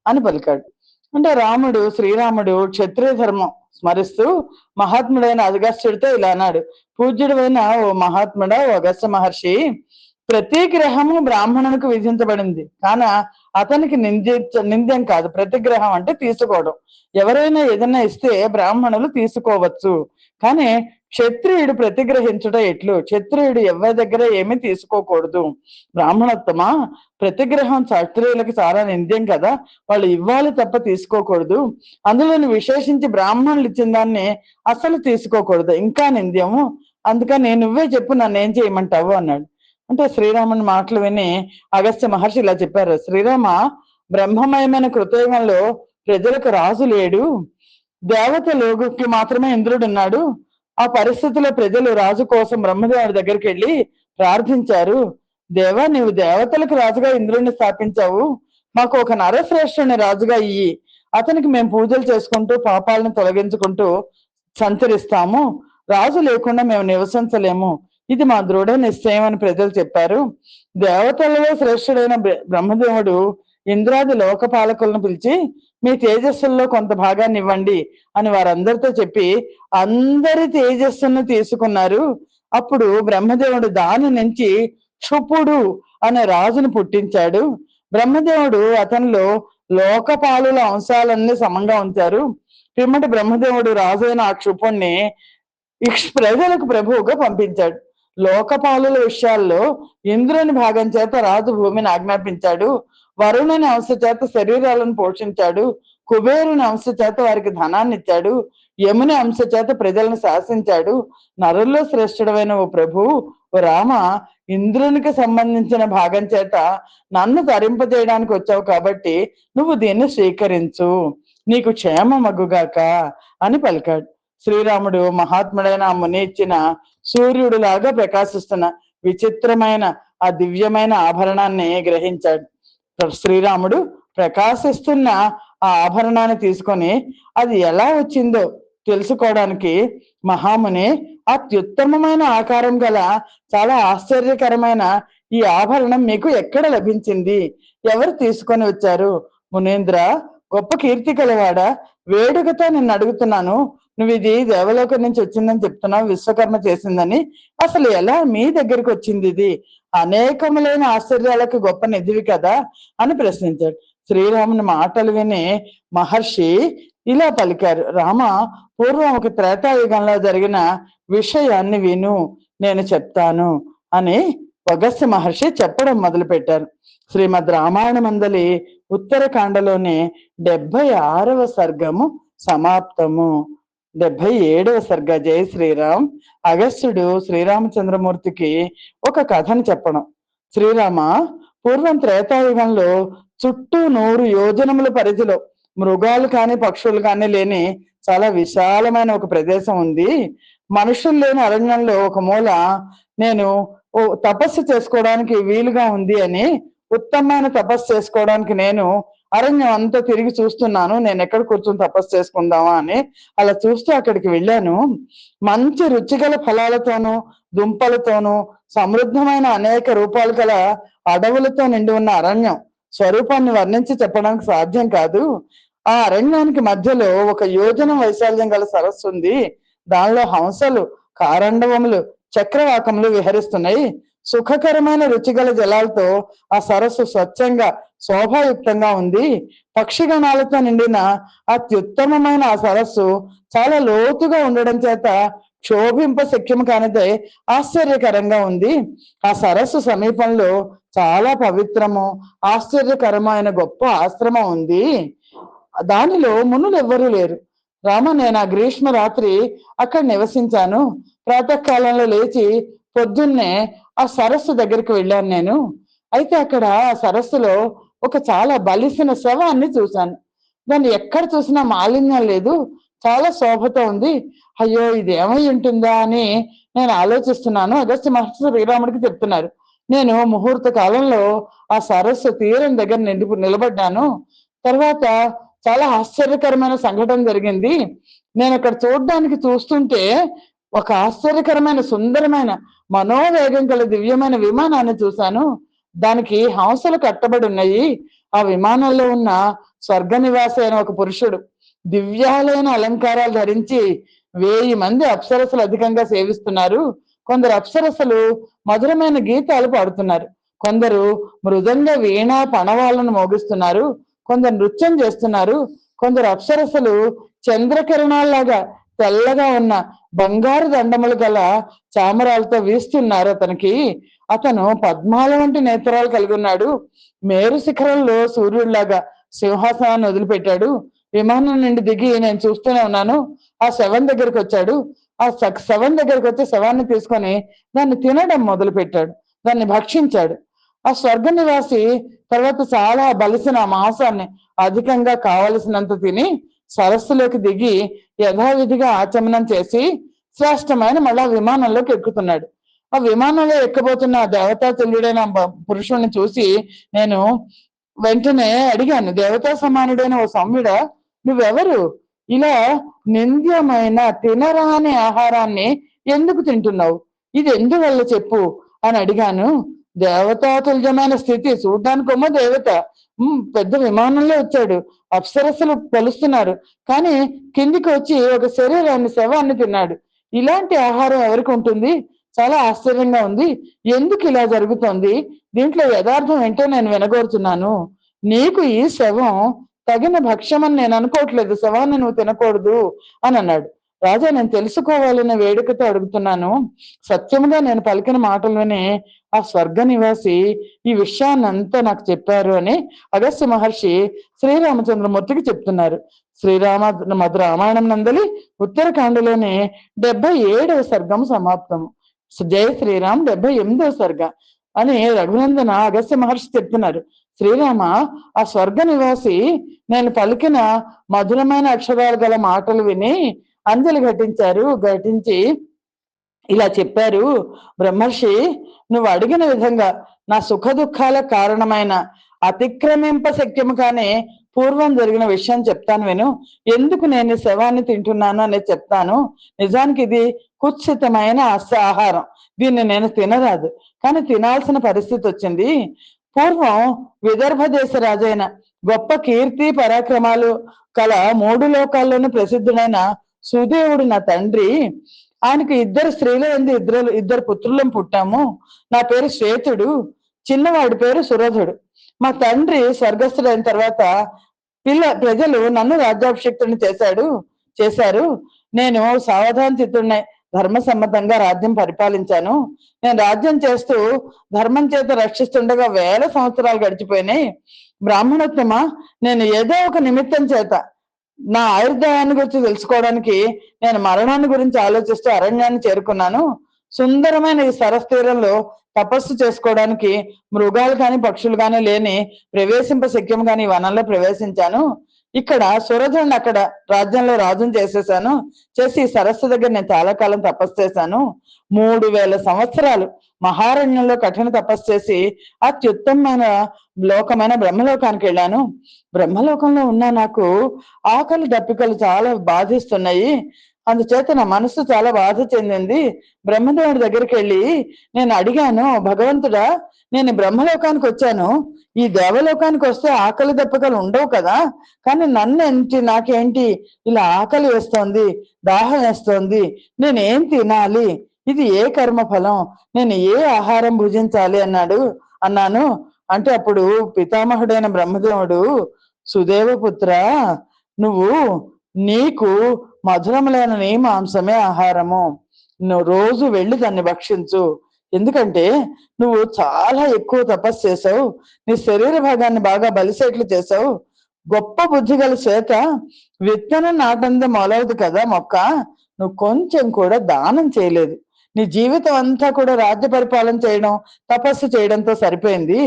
అని పలికాడు. అంటే శ్రీరాముడు క్షత్రియ ధర్మం స్మరిస్తూ మహాత్ముడైన అగస్త్యుడితో ఇలా అన్నాడు: పూజ్యుడైన ఓ మహాత్ముడా, ఓ అగస్త్య మహర్షి, ప్రతి గ్రహము బ్రాహ్మణునికి విధించబడింది, కానీ అతనికి నింద్యం కాదు. ప్రతిగ్రహం అంటే తీసుకోవడం. ఎవరైనా ఏదైనా ఇస్తే బ్రాహ్మణులు తీసుకోవచ్చు, కానీ క్షత్రియుడు ప్రతిగ్రహించుట ఎట్లు? క్షత్రియుడు ఎవరి దగ్గర ఏమీ తీసుకోకూడదు. బ్రాహ్మణోత్తమా, ప్రతిగ్రహం క్షత్రియులకి చాలా నింద్యం కదా, వాళ్ళు ఇవ్వాలి తప్ప తీసుకోకూడదు. అందులోని విశేషించి బ్రాహ్మణులు ఇచ్చిన దాన్ని అసలు తీసుకోకూడదు, ఇంకా నింద్యము. అందుకని నువ్వే చెప్పు, నన్ను ఏం చేయమంటావు అన్నాడు. అంటే శ్రీరాముని మాటలు విని అగస్త్య మహర్షి ఇలా చెప్పారు: శ్రీరామ, బ్రహ్మమయమైన కృతయుగంలో ప్రజలకు రాజు లేడు, దేవతలోకి మాత్రమే ఇంద్రుడు ఉన్నాడు. ఆ పరిస్థితిలో ప్రజలు రాజు కోసం బ్రహ్మదేవుడి దగ్గరికి వెళ్ళి ప్రార్థించారు. దేవా, నీవు దేవతలకు రాజుగా ఇంద్రుడిని స్థాపించావు, మాకు ఒక నరశ్రేష్ఠుని రాజుగా ఇయ్యి, అతనికి మేము పూజలు చేసుకుంటూ పాపాలను తొలగించుకుంటూ సంచరిస్తాము. రాజు లేకుండా మేము నివసించలేము, ఇది మా దృఢ నిశ్చయం అని ప్రజలు చెప్పారు. దేవతలలో శ్రేష్ఠుడైన బ్రహ్మదేవుడు ఇంద్రాది లోకపాలకులను పిలిచి, మీ తేజస్సుల్లో కొంత భాగాన్ని ఇవ్వండి అని వారందరితో చెప్పి అందరి తేజస్సును తీసుకున్నారు. అప్పుడు బ్రహ్మదేవుడు దాని నుంచి క్షుపుడు అనే రాజును పుట్టించాడు. బ్రహ్మదేవుడు అతనిలో లోకపాలుల అంశాలన్నీ సమంగా ఉంచారు. పిమ్మటి బ్రహ్మదేవుడు రాజు అయిన ఆ క్షుపుణ్ణి ప్రజలకు ప్రభువుగా పంపించాడు. లోకపాలుల విషయాల్లో ఇంద్రుని భాగం చేత రాజు భూమిని ఆజ్ఞాపించాడు. వరుణుని అంశ చేత శరీరాలను పోషించాడు. కుబేరుని అంశ చేత వారికి ధనాన్ని ఇచ్చాడు. యముని అంశ చేత ప్రజలను శాసించాడు. నరుల్లో శ్రేష్ఠుడమైన ఓ ప్రభు, ఓ రామ, ఇంద్రునికి సంబంధించిన భాగం చేత నన్ను తరింపజేయడానికి వచ్చావు కాబట్టి నువ్వు దీన్ని స్వీకరించు, నీకు క్షేమమగుగాక అని పలికాడు. శ్రీరాముడు మహాత్ముడైన ఆ ముని ఇచ్చిన సూర్యుడు లాగా ప్రకాశిస్తున్న విచిత్రమైన ఆ దివ్యమైన ఆభరణాన్ని గ్రహించాడు. శ్రీరాముడు ప్రకాశిస్తున్న ఆ ఆభరణాన్ని తీసుకొని అది ఎలా వచ్చిందో తెలుసుకోవడానికి మహాముని అత్యుత్తమమైన ఆకారం గల చాలా ఆశ్చర్యకరమైన ఈ ఆభరణం మీకు ఎక్కడ లభించింది? ఎవరు తీసుకొని వచ్చారు? మునేంద్ర, గొప్ప కీర్తి కలవాడా, వేడుకతో నిన్ను అడుగుతున్నాను. నువ్వు ఇది దేవలోకం నుంచి వచ్చిందని చెప్తున్నావు, విశ్వకర్మ చేసిందని. అసలు ఎలా మీ దగ్గరికి వచ్చింది ఇది? అనేకములైన ఆశ్చర్యాలకు గొప్ప నిధివి కదా అని ప్రశ్నించాడు. శ్రీరాముని మాటలు విని మహర్షి ఇలా పలికారు. రామ, పూర్వం ఒక త్రేతాయుగంలో జరిగిన విషయాన్ని విను, నేను చెప్తాను అని అగస్త్య మహర్షి చెప్పడం మొదలు పెట్టారు. శ్రీమద్ రామాయణ మందలి ఉత్తరకాండలోని 76వ సర్గము సమాప్తము. 77వ సర్గ. జై శ్రీరామ్. అగస్త్యుడు శ్రీరామచంద్రమూర్తికి ఒక కథను చెప్పడం. శ్రీరామ, పూర్వం త్రేతాయుగంలో చుట్టూ 100 యోజనముల పరిధిలో మృగాలు కానీ పక్షులు కానీ లేని చాలా విశాలమైన ఒక ప్రదేశం ఉంది. మనుషులు లేని అరణ్యంలో ఒక మూల నేను తపస్సు చేసుకోవడానికి వీలుగా ఉంది అని, ఉత్తమమైన తపస్సు చేసుకోవడానికి నేను అరణ్యం అంతా తిరిగి చూస్తున్నాను, నేను ఎక్కడ కూర్చొని తపస్సు చేసుకుందామా అని. అలా చూస్తూ అక్కడికి వెళ్ళాను. మంచి రుచిగల ఫలాలతోనూ దుంపలతోనూ సమృద్ధమైన అనేక రూపాలు గల అడవులతో నిండి ఉన్న అరణ్యం స్వరూపాన్ని వర్ణించి చెప్పడానికి సాధ్యం కాదు. ఆ అరణ్యానికి మధ్యలో ఒక యోజనం వైశాల్యం గల సరస్సు ఉంది. దానిలో హంసలు, కారండవములు, చక్రవాకములు విహరిస్తున్నాయి. సుఖకరమైన రుచిగల జలాలతో ఆ సరస్సు స్వచ్ఛంగా శోభాయుక్తంగా ఉంది. పక్షిగణాలతో నిండిన అత్యుత్తమమైన ఆ సరస్సు చాలా లోతుగా ఉండడం చేత క్షోభింప శక్యం కానిదే ఆశ్చర్యకరంగా ఉంది. ఆ సరస్సు సమీపంలో చాలా పవిత్రము ఆశ్చర్యకరమైన గొప్ప ఆశ్రమం ఉంది. దానిలో మునులు ఎవ్వరూ లేరు. రామ, నేను ఆ గ్రీష్మ రాత్రి అక్కడ నివసించాను. ప్రాతకాలంలో లేచి పొద్దున్నే ఆ సరస్సు దగ్గరికి వెళ్ళాను నేను. అయితే అక్కడ ఆ సరస్సులో ఒక చాలా బలిసిన శవాన్ని చూశాను. దాన్ని ఎక్కడ చూసినా మాలిన్యం లేదు, చాలా శోభతో ఉంది. అయ్యో, ఇది ఏమై ఉంటుందా అని నేను ఆలోచిస్తున్నాను. అగస్త్య మహర్షి శ్రీరాముడికి చెప్తున్నారు. నేను ముహూర్త కాలంలో ఆ సరస్సు తీరం దగ్గర నిలబడ్డాను. తర్వాత చాలా ఆశ్చర్యకరమైన సంఘటన జరిగింది. నేను అక్కడ చూస్తుంటే ఒక ఆశ్చర్యకరమైన సుందరమైన మనోవేగం గల దివ్యమైన విమానాన్ని చూశాను. దానికి హంసలు కట్టబడి ఉన్నాయి. ఆ విమానంలో ఉన్న స్వర్గ నివాసి అయిన ఒక పురుషుడు దివ్యాలైన అలంకారాలు ధరించి 1000 మంది అప్సరసలు అధికంగా సేవిస్తున్నారు. కొందరు అప్సరసలు మధురమైన గీతాలు పాడుతున్నారు. కొందరు మృదంగ వీణ పణవాలను మోగిస్తున్నారు. కొందరు నృత్యం చేస్తున్నారు. కొందరు అప్సరసలు చంద్రకిరణాల్లాగా తెల్లగా ఉన్న బంగారు దండములు గల చామరాలతో వీస్తున్నారు అతనికి. అతను పద్మాల వంటి నేత్రాలు కలిగి ఉన్నాడు. మేరు శిఖరంలో సూర్యుడిలాగా సింహాసనాన్ని వదిలిపెట్టాడు. విమానం నుండి దిగి నేను చూస్తూనే ఉన్నాను. ఆ శవం దగ్గరికి వచ్చాడు. ఆ శవం దగ్గరికి వచ్చి శవాన్ని తీసుకొని దాన్ని తినడం మొదలు పెట్టాడు. దాన్ని భక్షించాడు. ఆ స్వర్గ నివాసి తర్వాత చాలా బలిసిన మాంసాన్ని అధికంగా కావలసినంత తిని సరస్సులోకి దిగి యథావిధిగా ఆచమనం చేసి శ్రేష్టమైన మళ్ళా విమానంలోకి ఎక్కుతున్నాడు. ఆ విమానంలో ఎక్కబోతున్న దేవతా తుల్యుడైన పురుషుడిని చూసి నేను వెంటనే అడిగాను, దేవతా సమానుడైన ఓ సౌమ్యుడా, నువ్వెవరు? ఇలా నింద్యమైన తినరాని ఆహారాన్ని ఎందుకు తింటున్నావు? ఇది ఎందువల్ల చెప్పు అని అడిగాను. దేవతాతుల్యమైన స్థితి, చూడ్డానికేమో దేవత, పెద్ద విమానంలో వచ్చాడు, అప్సరస్సులు కొలుస్తున్నారు, కానీ కిందికి వచ్చి ఒక శవాన్ని తిన్నాడు. ఇలాంటి ఆహారం ఎవరికి ఉంటుంది? చాలా ఆశ్చర్యంగా ఉంది. ఎందుకు ఇలా జరుగుతోంది? దీంట్లో యథార్థం ఏంటో నేను వినగోరుతున్నాను. నీకు ఈ శవం తగిన భక్ష్యమని నేను అనుకోవట్లేదు, శవాన్ని నువ్వు తినకూడదు అని అన్నాడు. రాజా, నేను తెలుసుకోవాలనే వేడుకతో అడుగుతున్నాను. సత్యముగా నేను పలికిన మాటల్లోనే ఆ స్వర్గ నివాసి ఈ విషయాన్నంతా నాకు చెప్పారు అని అగస్త్య మహర్షి శ్రీరామచంద్రమూర్తికి చెప్తున్నారు. మధుర రామాయణం నందలి ఉత్తరకాండలోని 77వ సర్గం సమాప్తము. జయ శ్రీరామ్. 78వ సర్గ అని రఘునందన అగస్త్య మహర్షి చెప్తున్నారు. శ్రీరామ, ఆ స్వర్గ నివాసి నేను పలికిన మధురమైన అక్షరాలు గల మాటలు విని అంజలి ఘటించి ఇలా చెప్పారు. బ్రహ్మర్షి, నువ్వు అడిగిన విధంగా నా సుఖ దుఃఖాల కారణమైన అతిక్రమింప శక్యము కానీ పూర్వం జరిగిన విషయం చెప్తాను విను. ఎందుకు నేను ఈ శవాన్ని తింటున్నాను అనేది చెప్తాను. నిజానికి ఇది కుత్సితమైన ఆహారం. దీన్ని నేను తినరాదు, కానీ తినాల్సిన పరిస్థితి వచ్చింది. పూర్వం విదర్భ దేశ రాజైన గొప్ప కీర్తి పరాక్రమాలు కల 3 లోకాల్లోనూ ప్రసిద్ధుడైన సుదేవుడు నా తండ్రి. ఆయనకు 2 స్త్రీలు ఇద్దరు పుత్రులను పుట్టాము. నా పేరు శ్వేతుడు, చిన్నవాడి పేరు సురధుడు. మా తండ్రి స్వర్గస్థుడైన తర్వాత ప్రజలు నన్ను రాజ్యాభిషిక్తుని చేశారు. నేను సావధాన చిత్తుడినై ధర్మసమ్మతంగా రాజ్యం పరిపాలించాను. నేను రాజ్యం చేస్తూ ధర్మం చేత రక్షిస్తుండగా 1000 సంవత్సరాలు గడిచిపోయినాయి. బ్రాహ్మణోత్తమ, నేను ఏదో ఒక నిమిత్తం చేత నా ఆయుర్దాయాన్ని గురించి తెలుసుకోవడానికి నేను మరణాన్ని గురించి ఆలోచిస్తూ అరణ్యాన్ని చేరుకున్నాను. సుందరమైన ఈ సరస్తీరంలో తపస్సు చేసుకోవడానికి మృగాలు కాని పక్షులు కాని లేని ప్రవేశింప శక్యం కాని వనంలో ప్రవేశించాను. ఇక్కడ సురధుడిని అక్కడ రాజ్యంలో రాజును చేసి ఈ సరస్సు దగ్గర నేను చాలా కాలం తపస్సు చేశాను. 3000 సంవత్సరాలు మహారణ్యంలో కఠిన తపస్సు చేసి అత్యుత్తమైన లోకమైన బ్రహ్మలోకానికి వెళ్ళాను. బ్రహ్మలోకంలో ఉన్న నాకు ఆకలి దప్పికలు చాలా బాధిస్తున్నాయి. అందుచేత నా మనసు చాలా బాధ చెందింది. బ్రహ్మదేవుడి దగ్గరికి వెళ్ళి నేను అడిగాను, భగవంతుడా, నేను బ్రహ్మలోకానికి వచ్చాను, ఈ దేవలోకానికి వస్తే ఆకలి దప్పికలు ఉండవు కదా, కానీ నాకేంటి ఇలా ఆకలి వేస్తోంది, దాహం వేస్తోంది, నేనేం తినాలి, ఇది ఏ కర్మఫలం, నేను ఏ ఆహారం భుజించాలి అన్నాను. అంటే అప్పుడు పితామహుడైన బ్రహ్మదేవుడు, సుదేవపుత్ర, నీకు మధురములైన నీ మాంసమే ఆహారము. నువ్వు రోజు వెళ్ళి దాన్ని భక్షించు. ఎందుకంటే నువ్వు చాలా ఎక్కువ తపస్సు చేసావు, నీ శరీర భాగాన్ని బాగా బలిసేట్లు చేసావు. గొప్ప బుద్ధి గల చేత విత్తనం నాటందే మొలవదు కదా మొక్క, నువ్వు కొంచెం కూడా దానం చేయలేదు. నీ జీవితం అంతా కూడా రాజ్య పరిపాలన చేయడం, తపస్సు చేయడంతో సరిపోయింది.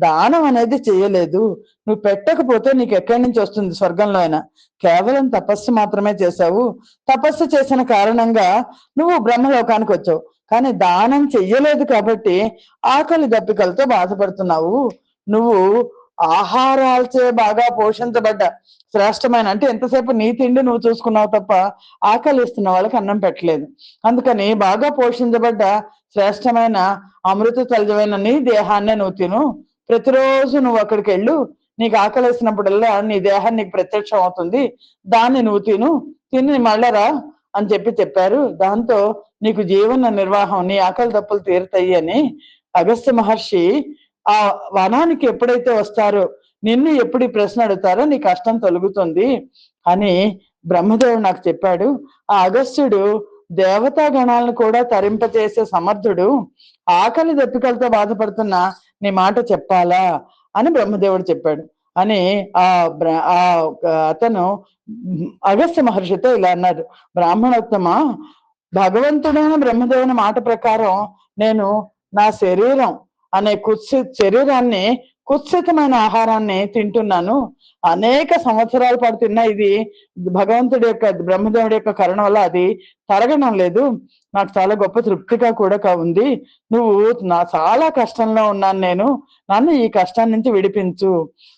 దానం అనేది చేయలేదు. నువ్వు పెట్టకపోతే నీకు ఎక్కడి నుంచి వస్తుంది స్వర్గంలో అయినా? కేవలం తపస్సు మాత్రమే చేశావు. తపస్సు చేసిన కారణంగా నువ్వు బ్రహ్మలోకానికి వచ్చావు, కానీ దానం చెయ్యలేదు కాబట్టి ఆకలి దప్పికలతో బాధపడుతున్నావు. నువ్వు ఆహారాలచే బాగా పోషించబడ్డ శ్రేష్టమైన, అంటే ఎంతసేపు నీ తిండి నువ్వు చూసుకున్నావు తప్ప ఆకలి ఇస్తున్న వాళ్ళకి అన్నం పెట్టలేదు. అందుకని బాగా పోషించబడ్డ శ్రేష్టమైన అమృత తల్జమైన నీ దేహాన్నే నువ్వు తిను. ప్రతిరోజు నువ్వు అక్కడికి వెళ్ళు, నీకు ఆకలి వేసినప్పుడల్లా నీ దేహాన్ని నీకు ప్రత్యక్షం అవుతుంది, దాన్ని నువ్వు తిని మళ్ళరా అని చెప్పారు. దాంతో నీకు జీవన నిర్వాహం, నీ ఆకలి దప్పులు తీరుతాయి అని అగస్త్య మహర్షి ఆ వనానికి ఎప్పుడైతే వస్తారో, నిన్ను ఎప్పుడు ఈ ప్రశ్న అడుగుతారో నీ కష్టం తొలుగుతుంది అని బ్రహ్మదేవుడు నాకు చెప్పాడు. ఆ అగస్త్యుడు దేవతా గణాలను కూడా తరింపచేసే సమర్థుడు. ఆకలి దప్పికలతో బాధపడుతున్న నీ మాట చెప్పాలా అని బ్రహ్మదేవుడు చెప్పాడు అని అతను అగస్త్య మహర్షితో ఇలా అన్నారు, బ్రాహ్మణోత్తమ, భగవంతుడైన బ్రహ్మదేవుని మాట ప్రకారం నేను నా శరీరం అనే శరీరాన్ని కుత్సితమైన ఆహారాన్ని తింటున్నాను. అనేక సంవత్సరాల పాటు తిన్నా ఇది భగవంతుడి యొక్క, బ్రహ్మదేవుడి యొక్క కరుణ వల్ల అది తరగడం లేదు. నాకు చాలా గొప్ప తృప్తిగా కూడా ఉంది. నువ్వు చాలా కష్టంలో ఉన్నాను, నన్ను ఈ కష్టాన్ని నుంచి విడిపించు.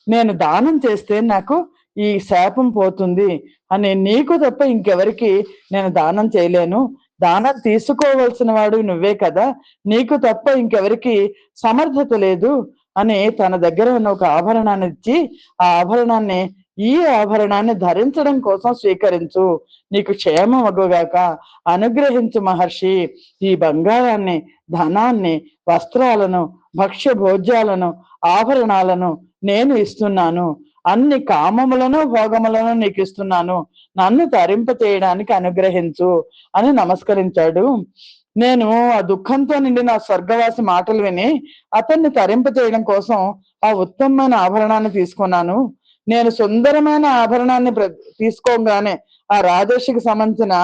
నేను దానం చేస్తే నాకు ఈ శాపం పోతుంది అని నీకు తప్ప ఇంకెవరికి నేను దానం చేయలేను. దానం తీసుకోవలసిన వాడు నువ్వే కదా, నీకు తప్ప ఇంకెవరికి సమర్థత లేదు అని తన దగ్గర ఉన్న ఒక ఆభరణాన్ని ఇచ్చి, ఆ ఆభరణాన్ని ధరించడం కోసం స్వీకరించు, నీకు క్షేమం అగుగాక, అనుగ్రహించు మహర్షి. ఈ బంగారాన్ని, ధనాన్ని, వస్త్రాలను, భక్ష్య భోజ్యాలను, ఆభరణాలను నేను ఇస్తున్నాను, అన్ని కామములను భోగములను నీకు ఇస్తున్నాను, నన్ను తరింప చేయడానికి అనుగ్రహించు అని నమస్కరించాడు. నేను ఆ దుఃఖంతో నిండిన స్వర్గవాసి మాటలు విని అతన్ని తరింప చేయడం కోసం ఆ ఉత్తమమైన ఆభరణాన్ని తీసుకున్నాను. నేను సుందరమైన ఆభరణాన్ని తీసుకోగానే ఆ రాజర్షికి సంబంధించిన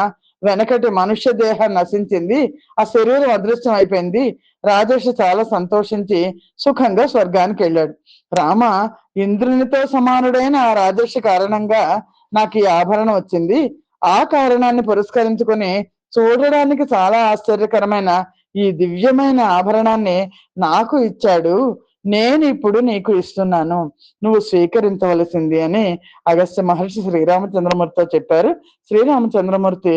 వెనకటి మనుష్య దేహం నశించింది, ఆ శరీరం అదృశ్యం అయిపోయింది. రాజర్షి చాలా సంతోషించి సుఖంగా స్వర్గానికి వెళ్ళాడు. రామ, ఇంద్రునితో సమానుడైన ఆ రాజర్షి కారణంగా నాకు ఈ ఆభరణం వచ్చింది. ఆ కారణాన్ని పురస్కరించుకొని చూడడానికి చాలా ఆశ్చర్యకరమైన ఈ దివ్యమైన ఆభరణాన్ని నాకు ఇచ్చాడు. నేను ఇప్పుడు నీకు ఇస్తున్నాను, నువ్వు స్వీకరించవలసింది అని అగస్త్య మహర్షి శ్రీరామచంద్రమూర్తితో చెప్పారు. శ్రీరామచంద్రమూర్తి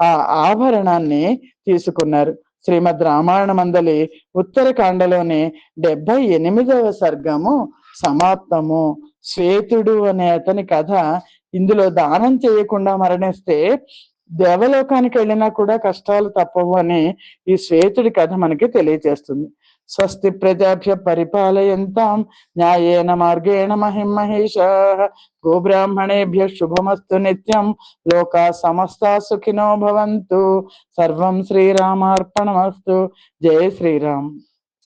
ఆ ఆభరణాన్ని తీసుకున్నారు. శ్రీమద్ రామాయణ మందలి ఉత్తరకాండలోని 78వ సర్గము సమాప్తము. శ్వేతుడు అనే అతని కథ ఇందులో దానం చేయకుండా మరణిస్తే దేవలోకానికి వెళ్ళినా కూడా కష్టాలు తప్పవు అని ఈ శ్వేతుడి కథ మనకి తెలియజేస్తుంది. స్వస్తి ప్రజాభ్య పరిపాలయంతాం న్యాయేన మార్గేణ మహిం మహేషాః గోబ్రాహ్మణేభ్య శుభమస్తు నిత్యం లోకా సమస్తా సుఖినో భవంతు. సర్వం శ్రీరామార్పణమస్తు. జై శ్రీరామ్.